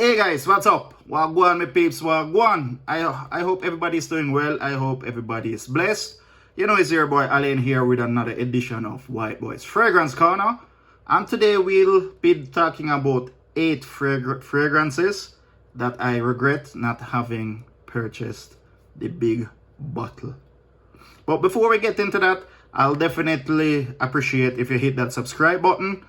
Hey guys, what's up? Wagwan, my peeps, wagwan. I hope everybody's doing well. I hope everybody is blessed. You know, it's your boy Alain here with another edition of White Boys Fragrance Corner. And today we'll be talking about 8 fragrances that I regret not having purchased the big bottle. But before we get into that, I'll definitely appreciate if you hit that subscribe button.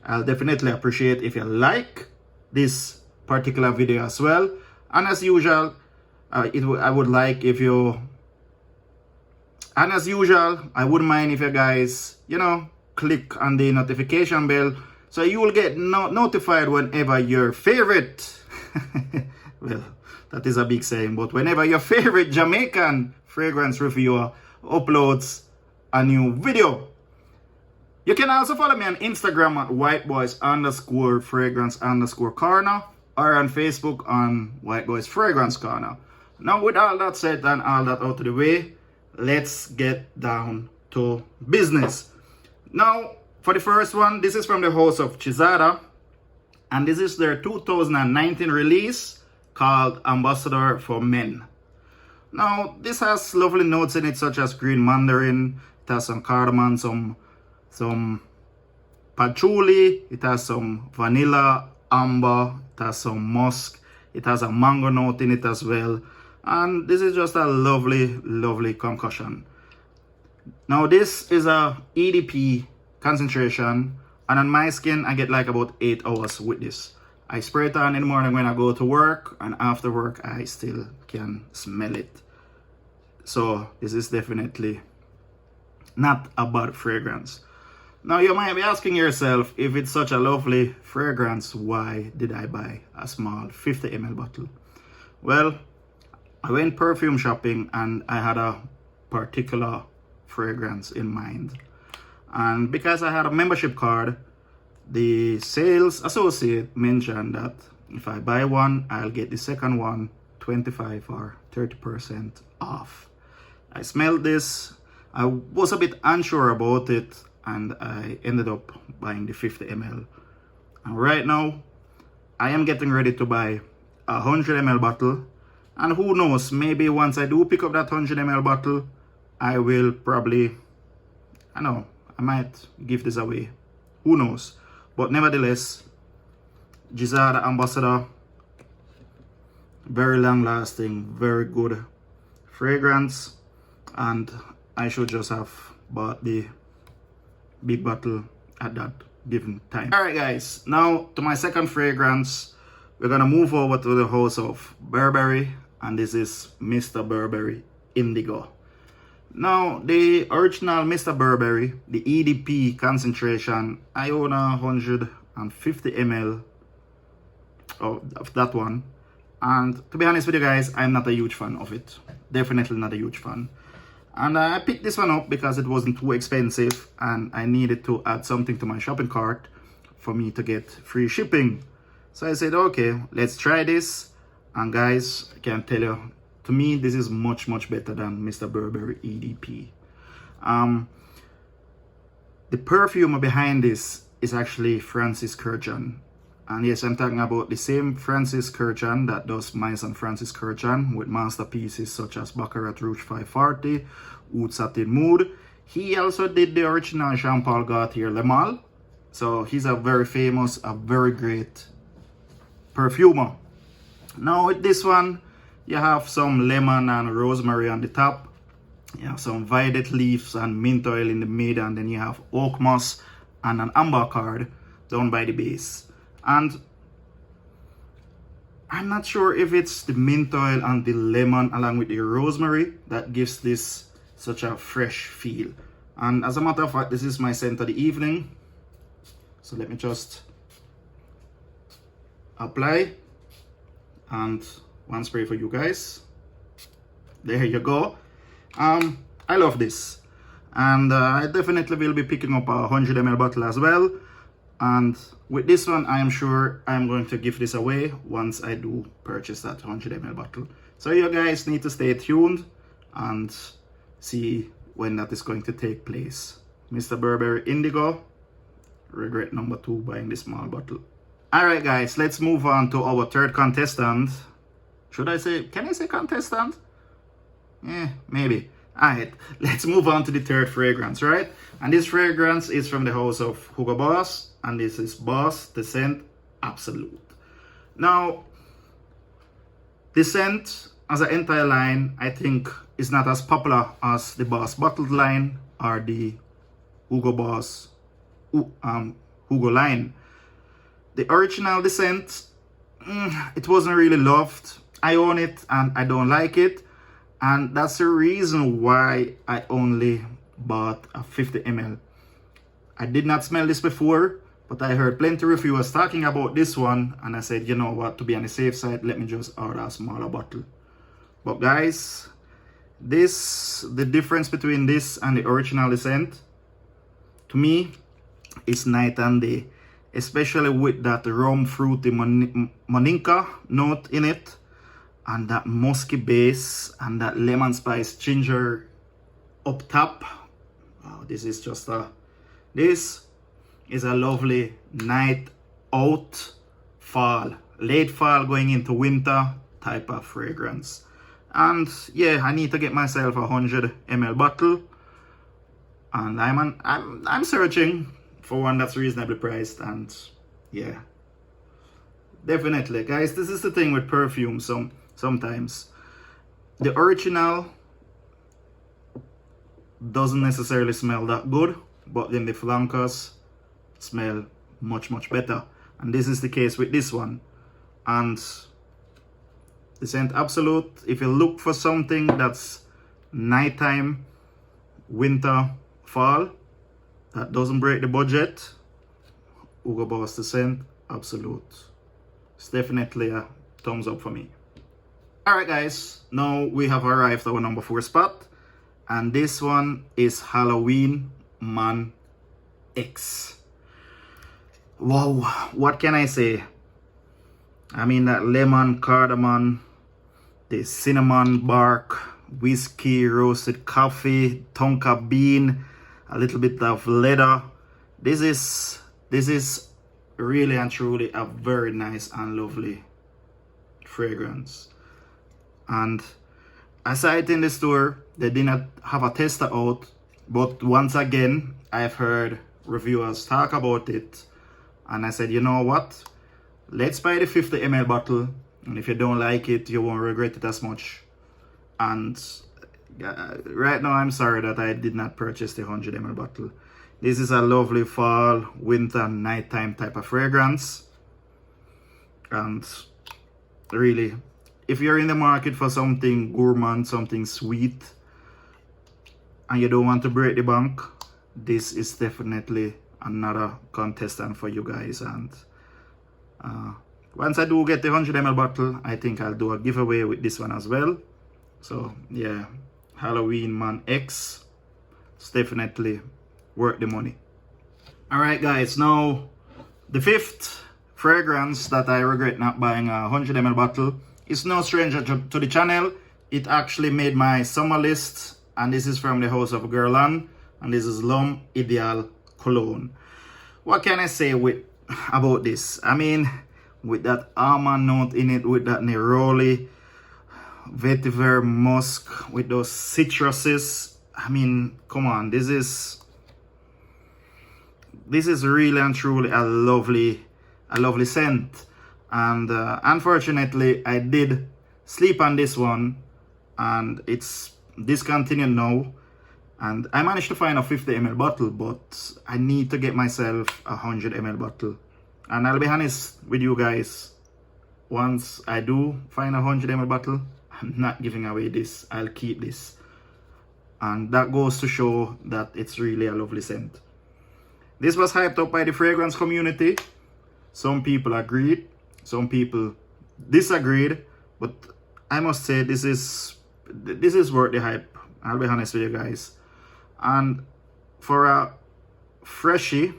I'll definitely appreciate if you like this particular video as well, and as usual I wouldn't mind if you guys click on the notification bell so you will get notified whenever your favorite well, that is a big saying, but whenever your favorite Jamaican fragrance reviewer uploads a new video. You can also follow me on Instagram at whiteboys_fragrance_corner or on Facebook on White Boys Fragrance Corner. Now, with all that said and all that out of the way, let's get down to business. Now, for the first one, this is from the house of Giza, and this is their 2019 release called Ambassador for Men. Now, this has lovely notes in it such as green mandarin, it has some cardamom, some patchouli, it has some vanilla, amber, it has some musk, it has a mango note in it as well, and this is just a lovely concoction. Now this is a EDP concentration, and on my skin I get like about 8 hours with this. I spray it on in the morning when I go to work, and after work I still can smell it. So this is definitely not a bad fragrance. Now you might be asking yourself, if it's such a lovely fragrance, why did I buy a small 50 ml bottle? Well, I went perfume shopping and I had a particular fragrance in mind. And because I had a membership card, the sales associate mentioned that if I buy one, I'll get the second one 25 or 30% off. I smelled this. I was a bit unsure about it, and I ended up buying the 50 ml. And right now, I am getting ready to buy a 100 ml bottle. And who knows, maybe once I do pick up that 100 ml bottle, I will probably, I might give this away. Who knows? But nevertheless, Giza Ambassador, very long lasting, very good fragrance. And I should just have bought the big bottle at that given time. Alright guys, now to my second fragrance. We're gonna move over to the house of Burberry, and this is Mr. Burberry Indigo. Now the original Mr. Burberry, the EDP concentration, I own 150 ml of that one, and to be honest with you guys, I'm not a huge fan of it. Definitely not a huge fan. And I picked this one up because it wasn't too expensive and I needed to add something to my shopping cart for me to get free shipping. So I said, okay, let's try this. And guys, I can tell you, to me, this is much better than Mr. Burberry EDP. The perfume behind this is actually Francis Kurkdjian. And yes, I'm talking about the same Francis Kurkdjian that does Maison Francis Kurkdjian with masterpieces such as Baccarat Rouge 540, Oud Satin Mood. He also did the original Jean Paul Gaultier Le Male. So he's a very famous, a very great perfumer. Now with this one, you have some lemon and rosemary on the top. You have some violet leaves and mint oil in the mid, and then you have oak moss and an amber card down by the base. And I'm not sure if it's the mint oil and the lemon along with the rosemary that gives this such a fresh feel. And as a matter of fact, this is my scent of the evening. So let me just apply, and one spray for you guys. There you go. I love this, and I definitely will be picking up a 100 ml bottle as well. And with this one, I am sure I'm going to give this away once I do purchase that 100 ml bottle. So you guys need to stay tuned and see when that is going to take place. Mr. Burberry Indigo, regret number 2 buying this small bottle. Alright guys, let's move on to our third contestant. Should I say, can I say contestant? Maybe. Alright, let's move on to the third fragrance, right? And this fragrance is from the house of Hugo Boss, and this is Boss the Scent Absolute. Now, the scent as an entire line, I think, is not as popular as the Boss bottled line or the Hugo Boss Hugo line. The original the scent, it wasn't really loved. I own it and I don't like it, and that's the reason why I only bought a 50 ml. I did not smell this before, but I heard plenty of reviewers talking about this one, and I said, you know what, to be on the safe side, let me just order a smaller bottle. But guys, the difference between this and the original scent, to me, is night and day, especially with that rum fruity moninka note in it, and that musky base, and that lemon spice ginger up top. Wow, this is a lovely night out fall, late fall going into winter type of fragrance. And yeah, I need to get myself a 100 ml bottle, and I'm searching for one that's reasonably priced. And yeah, definitely guys, this is the thing with perfume. Sometimes the original doesn't necessarily smell that good, but then the flankers smell much better, and this is the case with this one. And the Scent Absolute, if you look for something that's nighttime, winter, fall, that doesn't break the budget, Hugo Boss the Scent Absolute, it's definitely a thumbs up for me. Alright guys, now we have arrived at our number 4 spot, and this one is Halloween Man X. Wow, what can I say? I mean, that lemon, cardamom, the cinnamon bark, whiskey, roasted coffee, tonka bean, a little bit of leather. This is really and truly a very nice and lovely fragrance. And I saw it in the store. They did not have a tester out, but once again, I've heard reviewers talk about it, and I said, you know what? Let's buy the 50 ml bottle, and if you don't like it, you won't regret it as much. And right now, I'm sorry that I did not purchase the 100 ml bottle. This is a lovely fall, winter, nighttime type of fragrance. And really, if you're in the market for something gourmand, something sweet, and you don't want to break the bank, this is definitely another contestant for you guys. And once I do get the 100 ml bottle, I think I'll do a giveaway with this one as well. So yeah, Halloween Man X, it's definitely worth the money. Alright guys, now the 5th fragrance that I regret not buying a 100 ml bottle is no stranger to the channel. It actually made my summer list, and this is from the house of Guerlain, and this is L'Homme Ideal Cologne. What can I say about this? I mean, with that almond note in it, with that neroli, vetiver, musk, with those citruses. I mean, come on, this is really and truly a lovely scent. And unfortunately, I did sleep on this one, and it's discontinued now. And I managed to find a 50 ml bottle, but I need to get myself a 100 ml bottle. And I'll be honest with you guys, once I do find a 100 ml bottle, I'm not giving away this. I'll keep this. And that goes to show that it's really a lovely scent. This was hyped up by the fragrance community. Some people agreed, some people disagreed, but I must say this is worth the hype. I'll be honest with you guys. And for a freshie,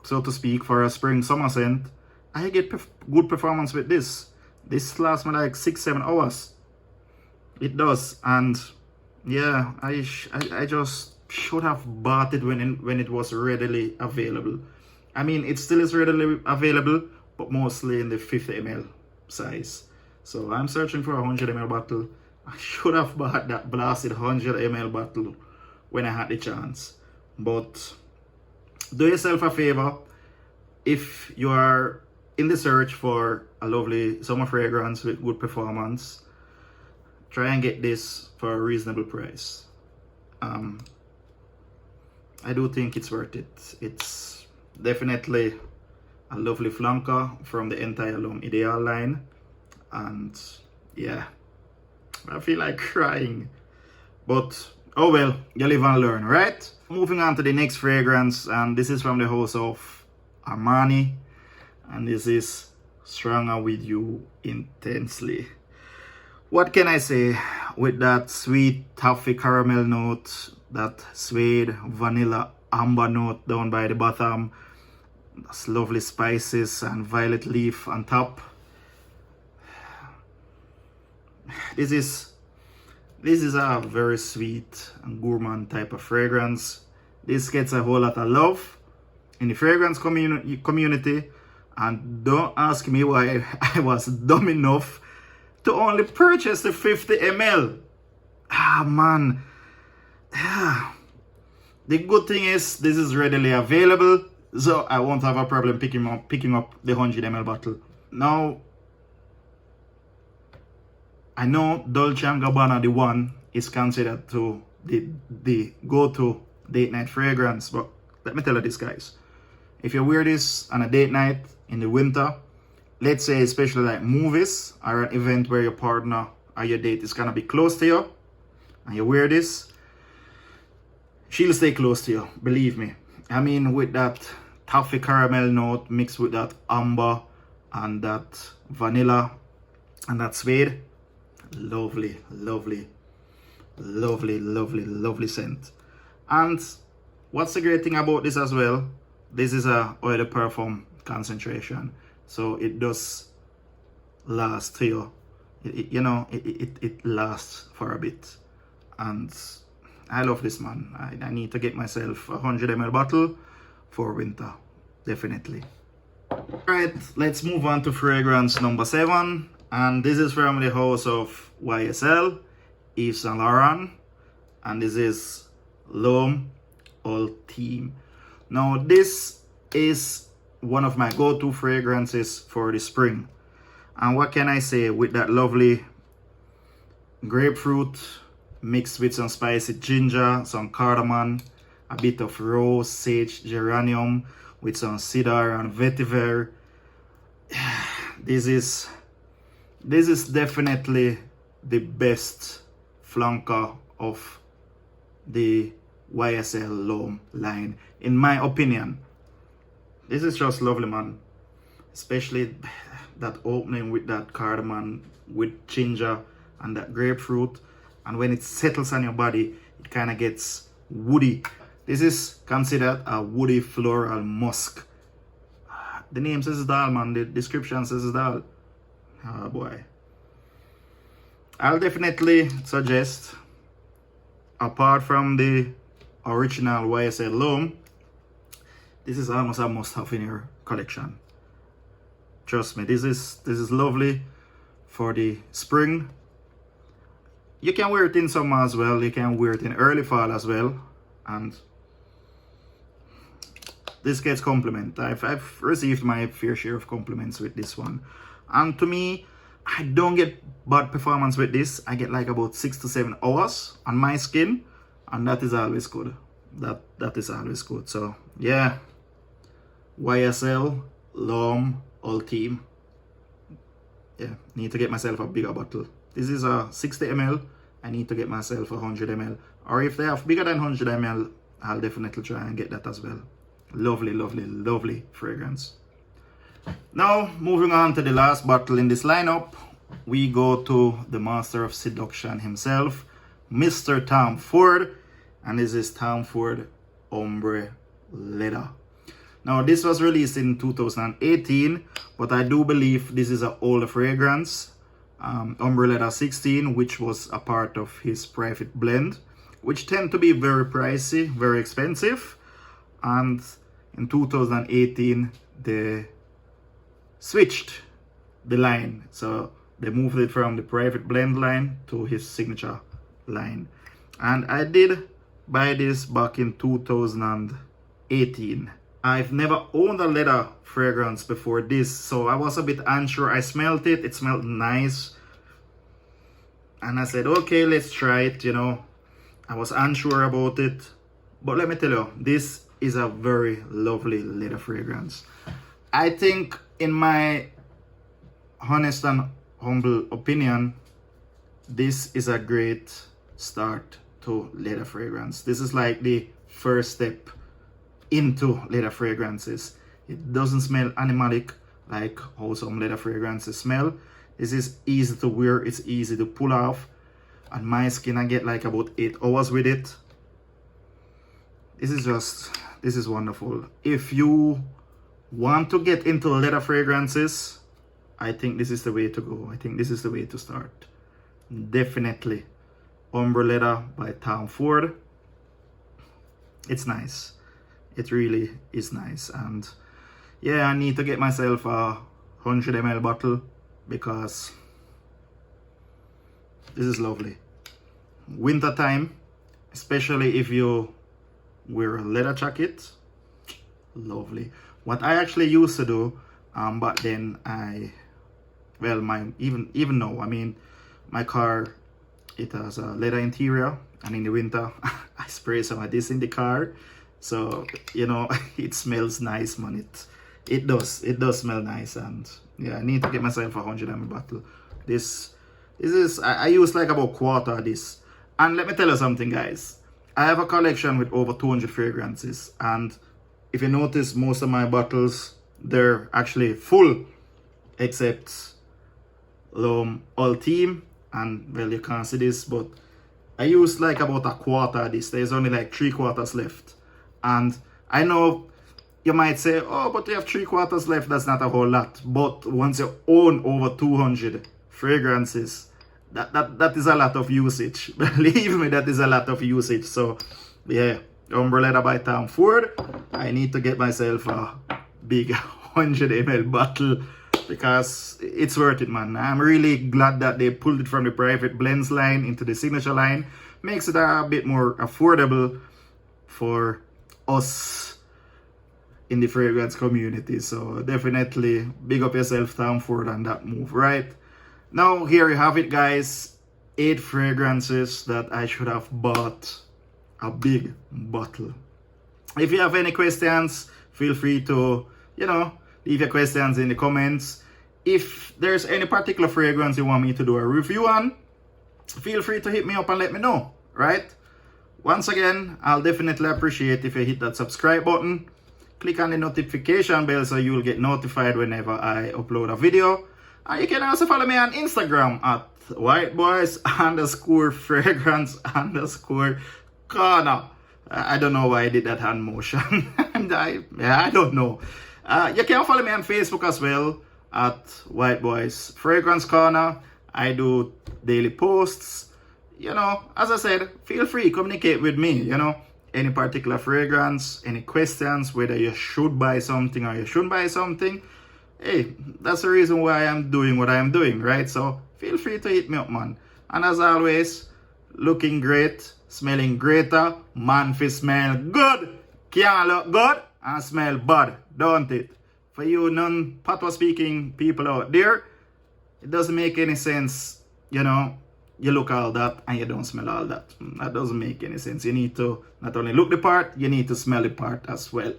so to speak, for a spring summer scent, I get good performance with this. This lasts me like 6-7 hours. It does. And yeah, I just should have bought it when it was readily available. I mean, it still is readily available, but mostly in the 50 ml size. So I'm searching for a 100 ml bottle. I should have bought that blasted 100 ml bottle when I had the chance. But do yourself a favor. If you are in the search for a lovely summer fragrance with good performance, try and get this for a reasonable price. I do think it's worth it. It's definitely a lovely flanker from the entire L'Homme Ideal line. And yeah, I feel like crying. But oh well, you live and learn, right? Moving on to the next fragrance, and this is from the house of Armani. And this is Stronger With You Intensely. What can I say? With that sweet toffee caramel note, that suede vanilla amber note down by the bottom, those lovely spices and violet leaf on top. This is a very sweet and gourmand type of fragrance. This gets a whole lot of love in the fragrance community. And don't ask me why I was dumb enough to only purchase the 50 ml. Ah, man. The good thing is this is readily available, so I won't have a problem picking up the 100 ml bottle. Now, I know Dolce & Gabbana, the one, is considered to the go-to date night fragrance, but let me tell you this, guys. If you wear this on a date night in the winter, let's say especially like movies or an event where your partner or your date is gonna be close to you, and you wear this, she'll stay close to you, believe me. I mean, with that toffee caramel note mixed with that amber and that vanilla and that suede, lovely, lovely, lovely, lovely, lovely scent. And what's the great thing about this as well, this is a oil de parfum concentration, so it does last to you. It lasts for a bit. And I love this, man. I need to get myself a 100 ml bottle for winter, definitely. Alright, let's move on to fragrance number 7. And this is from the house of YSL, Yves Saint Laurent. And this is L'Homme Ultime. Now, this is one of my go-to fragrances for the spring. And what can I say, with that lovely grapefruit mixed with some spicy ginger, some cardamom, a bit of rose, sage, geranium with some cedar and vetiver. This is definitely the best flanker of the YSL L'Homme line, in my opinion. This is just lovely, man. Especially that opening with that cardamom, with ginger and that grapefruit. And when it settles on your body, it kind of gets woody. This is considered a woody floral musk. The name says it all, man. The description says it all. Oh boy. I'll definitely suggest, apart from the original YSL L'Homme, this is almost a must-have in your collection. Trust me, this is lovely for the spring. You can wear it in summer as well. You can wear it in early fall as well. And this gets compliment. I've received my fair share of compliments with this one. And to me, I don't get bad performance with this. I get like about 6 to 7 hours on my skin. And that is always good. That is always good. So yeah, YSL L'Homme Ultime. Yeah, need to get myself a bigger bottle. This is a 60 ml. I need to get myself a 100 ml. Or if they have bigger than 100 ml, I'll definitely try and get that as well. Lovely, lovely, lovely fragrance. Now, moving on to the last bottle in this lineup, we go to the master of seduction himself, Mr. Tom Ford. And this is Tom Ford Ombre Little. Now, this was released in 2018, but I do believe this is an older fragrance. Ombre Little 16, which was a part of his private blend, which tend to be very pricey, very expensive. And in 2018, the switched the line. So they moved it from the private blend line to his signature line. And I did buy this back in 2018. I've never owned a leather fragrance before this, so I was a bit unsure. I smelled it, it smelled nice. And I said, okay, let's try it, you know. I was unsure about it. But let me tell you, this is a very lovely leather fragrance. I think, in my honest and humble opinion, this is a great start to leather fragrance. This is like the first step into leather fragrances. It doesn't smell animalic like how some leather fragrances smell. This is easy to wear, it's easy to pull off. On my skin, I get like about 8 hours with it. This is wonderful. If you want to get into leather fragrances, I think this is the way to go. I think this is the way to start. Definitely Ombre Little by Tom Ford. It's nice. It really is nice. And yeah, I need to get myself a 100 ml bottle because this is lovely. Winter time, especially if you wear a leather jacket, lovely. What I actually used to do back then, even now, I mean, my car, it has a leather interior, and in the winter I spray some of this in the car, so you know, it smells nice, man. It does smell nice. And yeah, I need to get myself a 100 ml bottle. This is I use like about quarter of this. And let me tell you something, guys. I have a collection with over 200 fragrances, and if you notice, most of my bottles, they're actually full, except Ultime, and well, you can't see this, but I used like about a quarter of this. There's only like 3/4 left. And I know you might say, oh, but you have 3/4 left, that's not a whole lot. But once you own over 200 fragrances, that is a lot of usage. Believe me, that is a lot of usage. So yeah, Ombre Little by Tom Ford. I need to get myself a big 100 ml bottle because it's worth it, man. I'm really glad that they pulled it from the private blends line into the signature line. Makes it a bit more affordable for us in the fragrance community. So definitely big up yourself, Tom Ford, on that move, right? Now here you have it, guys. 8 fragrances that I should have bought a big bottle. If you have any questions, feel free to, you know, leave your questions in the comments. If there's any particular fragrance you want me to do a review on, feel free to hit me up and let me know, right? Once again, I'll definitely appreciate if you hit that subscribe button. Click on the notification bell so you'll get notified whenever I upload a video. And you can also follow me on Instagram at whiteboys_fragrance_corner. I don't know why I did that hand motion. I don't know. You can follow me on Facebook as well at White Boys Fragrance Corner. I do daily posts. You know, as I said, feel free, communicate with me, you know. Any particular fragrance, any questions, whether you should buy something or you shouldn't buy something. Hey, that's the reason why I'm doing what I'm doing, right? So feel free to hit me up, man. And as always, looking great, smelling greater, man fi smell good, can't look good and smell bad, don't it? For you non-patois speaking people out there, it doesn't make any sense, you know, you look all that and you don't smell all that. That doesn't make any sense. You need to not only look the part, you need to smell the part as well.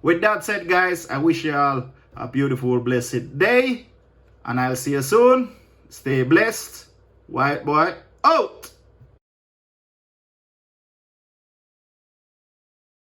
With that said, guys, I wish you all a beautiful, blessed day, and I'll see you soon. Stay blessed. White boy out.